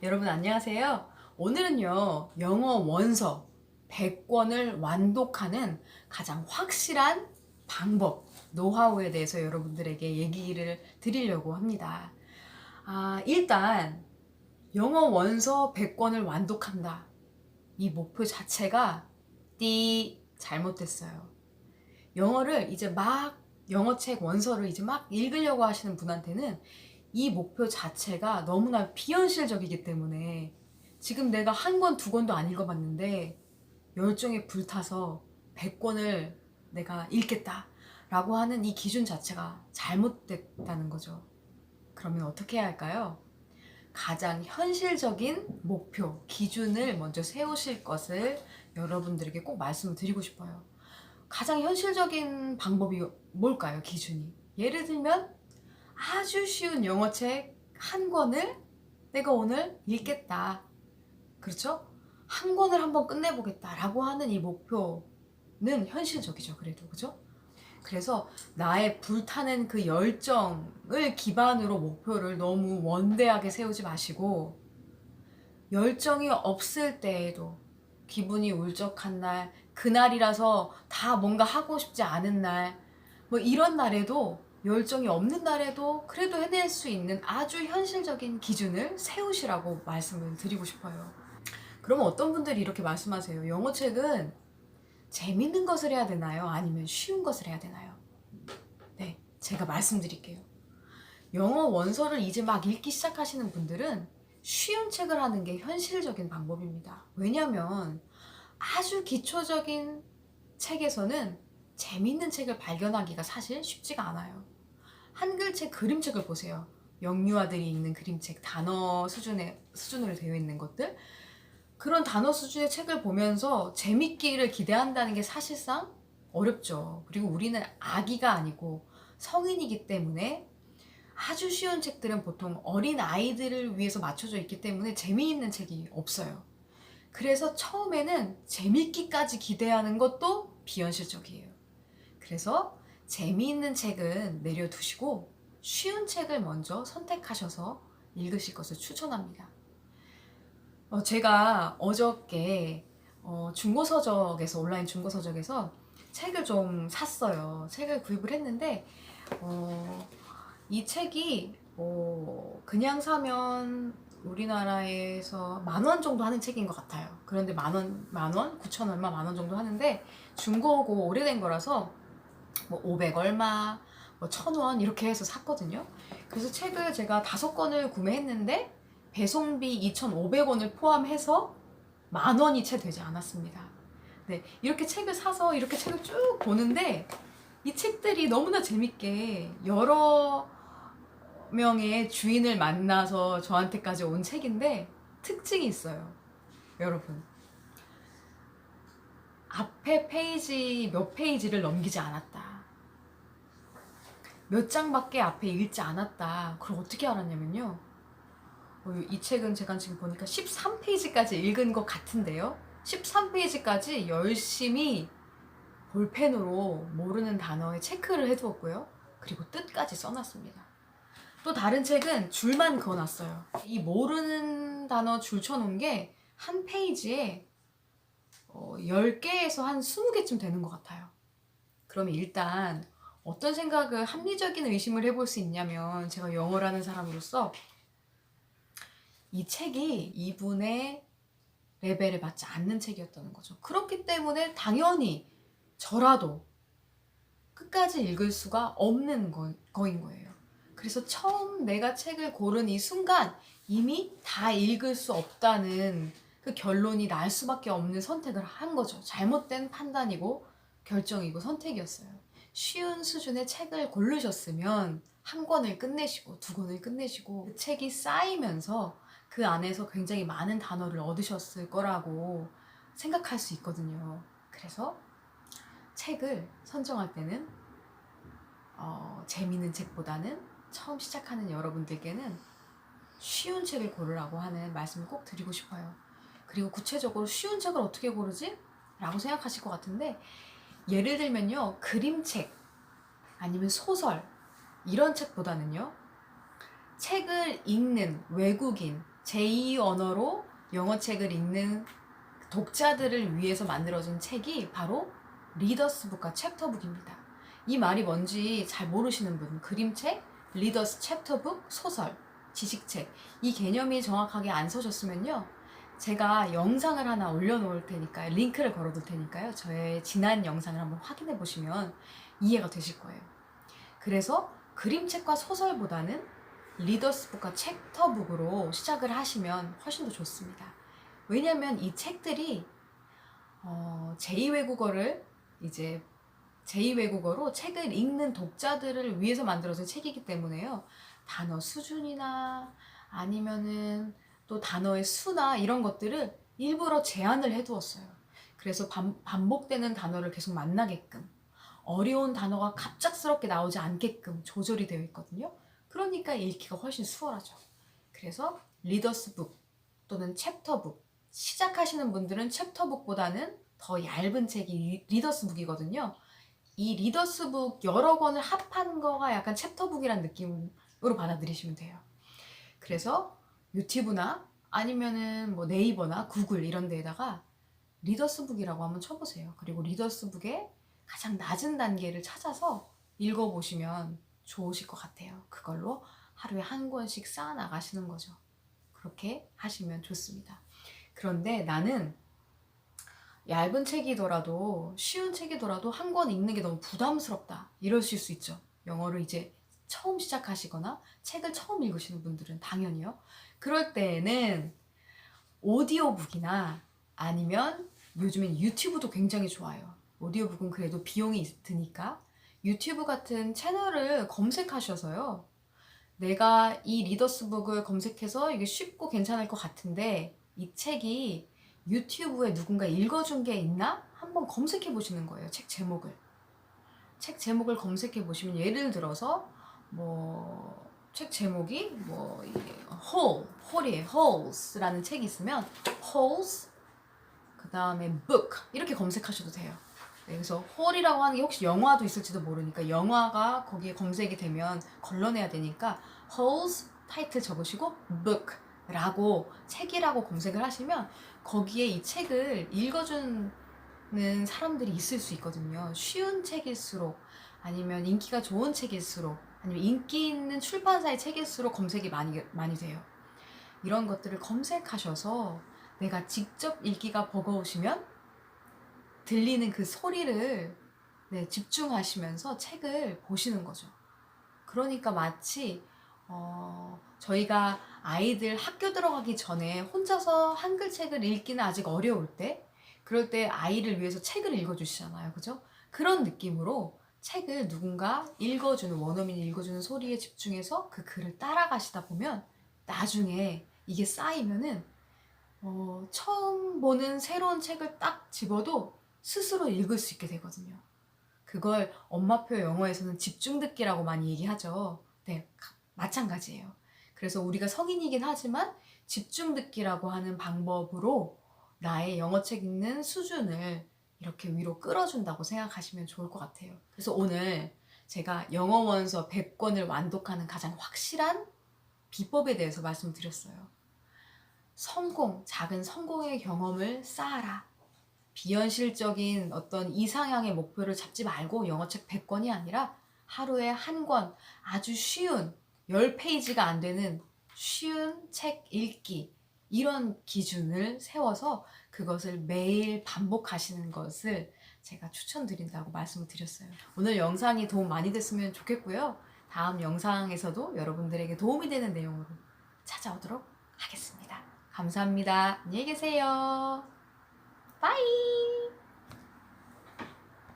여러분 안녕하세요. 오늘은요, 영어 원서 100권을 완독하는 가장 확실한 방법, 노하우에 대해서 여러분들에게 얘기를 드리려고 합니다. 일단 영어 원서 100권을 완독한다. 이 목표 자체가 잘못됐어요. 영어를 이제 막 영어책 원서를 이제 막 읽으려고 하시는 분한테는 이 목표 자체가 너무나 비현실적이기 때문에 지금 내가 한 권, 두 권도 안 읽어봤는데 열정에 불타서 100권을 내가 읽겠다 라고 하는 이 기준 자체가 잘못됐다는 거죠. 그러면 어떻게 해야 할까요? 가장 현실적인 목표, 기준을 먼저 세우실 것을 여러분들에게 꼭 말씀을 드리고 싶어요. 가장 현실적인 방법이 뭘까요? 기준이. 예를 들면 아주 쉬운 영어책 한 권을 내가 오늘 읽겠다. 그렇죠? 한 권을 한번 끝내보겠다 라고 하는 이 목표는 현실적이죠. 그래도. 그죠? 그래서 나의 불타는 그 열정을 기반으로 목표를 너무 원대하게 세우지 마시고 열정이 없을 때에도 기분이 울적한 날, 그날이라서 다 뭔가 하고 싶지 않은 날, 뭐 이런 날에도 열정이 없는 날에도 그래도 해낼 수 있는 아주 현실적인 기준을 세우시라고 말씀을 드리고 싶어요. 그러면 어떤 분들이 이렇게 말씀하세요. 영어책은 재밌는 것을 해야 되나요? 아니면 쉬운 것을 해야 되나요? 네, 제가 말씀드릴게요. 영어 원서를 이제 막 읽기 시작하시는 분들은 쉬운 책을 하는 게 현실적인 방법입니다. 왜냐면 아주 기초적인 책에서는 재밌는 책을 발견하기가 사실 쉽지가 않아요. 한글책, 그림책을 보세요. 영유아들이 읽는 그림책, 단어 수준으로 되어 있는 것들. 그런 단어 수준의 책을 보면서 재밌기를 기대한다는 게 사실상 어렵죠. 그리고 우리는 아기가 아니고 성인이기 때문에 아주 쉬운 책들은 보통 어린 아이들을 위해서 맞춰져 있기 때문에 재미있는 책이 없어요. 그래서 처음에는 재밌기까지 기대하는 것도 비현실적이에요. 그래서 재미있는 책은 내려두시고 쉬운 책을 먼저 선택하셔서 읽으실 것을 추천합니다. 제가 어저께 중고서적에서, 온라인 중고서적에서 책을 좀 샀어요. 책을 구입을 했는데 이 책이 그냥 사면 우리나라에서 10,000원 정도 하는 책인 것 같아요. 그런데 만원, 9천 얼마, 10,000원 정도 하는데 중고고 오래된 거라서 뭐 500 얼마, 뭐 1,000원 이렇게 해서 샀거든요. 그래서 책을 제가 5권을 구매했는데 배송비 2,500원을 포함해서 10,000원이 채 되지 않았습니다. 네, 이렇게 책을 사서 이렇게 책을 쭉 보는데 이 책들이 너무나 재밌게 여러 명의 주인을 만나서 저한테까지 온 책인데 특징이 있어요. 여러분, 앞에 페이지 몇 페이지를 넘기지 않았다. 몇 장밖에 앞에 읽지 않았다. 그걸 어떻게 알았냐면요. 이 책은 제가 지금 보니까 13페이지까지 읽은 것 같은데요. 13페이지까지 열심히 볼펜으로 모르는 단어에 체크를 해두었고요. 그리고 뜻까지 써놨습니다. 또 다른 책은 줄만 그어놨어요. 이 모르는 단어 줄 쳐놓은 게 한 페이지에 10개에서 한 20개쯤 되는 것 같아요. 그러면 일단 어떤 생각을, 합리적인 의심을 해볼 수 있냐면, 제가 영어라는 사람으로서 이 책이 이분의 레벨에 맞지 않는 책이었다는 거죠. 그렇기 때문에 당연히 저라도 끝까지 읽을 수가 없는 거인 거예요. 그래서 처음 내가 책을 고른 이 순간 이미 다 읽을 수 없다는 그 결론이 날 수밖에 없는 선택을 한 거죠. 잘못된 판단이고 결정이고 선택이었어요. 쉬운 수준의 책을 고르셨으면 한 권을 끝내시고 두 권을 끝내시고 그 책이 쌓이면서 그 안에서 굉장히 많은 단어를 얻으셨을 거라고 생각할 수 있거든요. 그래서 책을 선정할 때는 재미있는 책보다는 처음 시작하는 여러분들께는 쉬운 책을 고르라고 하는 말씀을 꼭 드리고 싶어요. 그리고 구체적으로 쉬운 책을 어떻게 고르지? 라고 생각하실 것 같은데, 예를 들면요, 그림책 아니면 소설 이런 책보다는요, 책을 읽는 외국인 제2 언어로 영어 책을 읽는 독자들을 위해서 만들어진 책이 바로 리더스북과 챕터북입니다. 이 말이 뭔지 잘 모르시는 분, 그림책, 리더스 챕터북, 소설, 지식책, 이 개념이 정확하게 안 서셨으면요, 제가 영상을 하나 올려놓을 테니까요, 링크를 걸어둘 테니까요, 저의 지난 영상을 한번 확인해 보시면 이해가 되실 거예요. 그래서 그림책과 소설보다는 리더스북과 챕터북으로 시작을 하시면 훨씬 더 좋습니다. 왜냐면 이 책들이 제2외국어를 이제 제2외국어로 책을 읽는 독자들을 위해서 만들어진 책이기 때문에요. 단어 수준이나 아니면은 또 단어의 수나 이런 것들을 일부러 제한을 해두었어요. 그래서 반복되는 단어를 계속 만나게끔, 어려운 단어가 갑작스럽게 나오지 않게끔 조절이 되어 있거든요. 그러니까 읽기가 훨씬 수월하죠. 그래서 리더스북 또는 챕터북, 시작하시는 분들은 챕터북보다는 더 얇은 책이 리더스북이거든요. 이 리더스북 여러 권을 합한 거가 약간 챕터북이란 느낌으로 받아들이시면 돼요. 그래서 유튜브나 아니면은 뭐 네이버나 구글 이런 데에다가 리더스북이라고 한번 쳐보세요. 그리고 리더스북의 가장 낮은 단계를 찾아서 읽어보시면 좋으실 것 같아요. 그걸로 하루에 한 권씩 쌓아 나가시는 거죠. 그렇게 하시면 좋습니다. 그런데 나는 얇은 책이더라도, 쉬운 책이더라도 한 권 읽는 게 너무 부담스럽다 이러실 수 있죠. 영어를 이제 처음 시작하시거나 책을 처음 읽으시는 분들은 당연히요. 그럴 때에는 오디오북이나 아니면 요즘엔 유튜브도 굉장히 좋아요. 오디오북은 그래도 비용이 드니까 유튜브 같은 채널을 검색하셔서요, 내가 이 리더스북을 검색해서 이게 쉽고 괜찮을 것 같은데 이 책이 유튜브에 누군가 읽어준 게 있나? 한번 검색해 보시는 거예요. 책 제목을. 책 제목을 검색해 보시면, 예를 들어서 뭐 책 제목이 뭐 이게 홀이에요. Holes라는 책이 있으면 Holes 그 다음에 book 이렇게 검색하셔도 돼요. 네, 그래서 홀이라고 하는 게 혹시 영화도 있을지도 모르니까 영화가 거기에 검색이 되면 걸러내야 되니까 Holes 타이틀 적으시고 book라고, 책이라고 검색을 하시면 거기에 이 책을 읽어주는 사람들이 있을 수 있거든요. 쉬운 책일수록, 아니면 인기가 좋은 책일수록, 아니면 인기 있는 출판사의 책일수록 검색이 많이 돼요. 이런 것들을 검색하셔서 내가 직접 읽기가 버거우시면 들리는 그 소리를 집중하시면서 책을 보시는 거죠. 그러니까 마치 저희가 아이들 학교 들어가기 전에 혼자서 한글책을 읽기는 아직 어려울 때, 그럴 때 아이를 위해서 책을 읽어주시잖아요. 그죠? 그런 느낌으로 책을 누군가 읽어주는, 원어민이 읽어주는 소리에 집중해서 그 글을 따라가시다 보면 나중에 이게 쌓이면은 처음 보는 새로운 책을 딱 집어도 스스로 읽을 수 있게 되거든요. 그걸 엄마표 영어에서는 집중 듣기라고 많이 얘기하죠. 네, 마찬가지예요. 그래서 우리가 성인이긴 하지만 집중 듣기라고 하는 방법으로 나의 영어책 읽는 수준을 이렇게 위로 끌어준다고 생각하시면 좋을 것 같아요. 그래서 오늘 제가 영어 원서 100권을 완독하는 가장 확실한 비법에 대해서 말씀드렸어요. 작은 성공의 경험을 쌓아라. 비현실적인 어떤 이상향의 목표를 잡지 말고 영어책 100권이 아니라 하루에 한 권, 아주 쉬운 10페이지가 안 되는 쉬운 책 읽기, 이런 기준을 세워서 그것을 매일 반복하시는 것을 제가 추천드린다고 말씀을 드렸어요. 오늘 영상이 도움 많이 됐으면 좋겠고요. 다음 영상에서도 여러분들에게 도움이 되는 내용으로 찾아오도록 하겠습니다. 감사합니다. 안녕히 계세요. 빠이.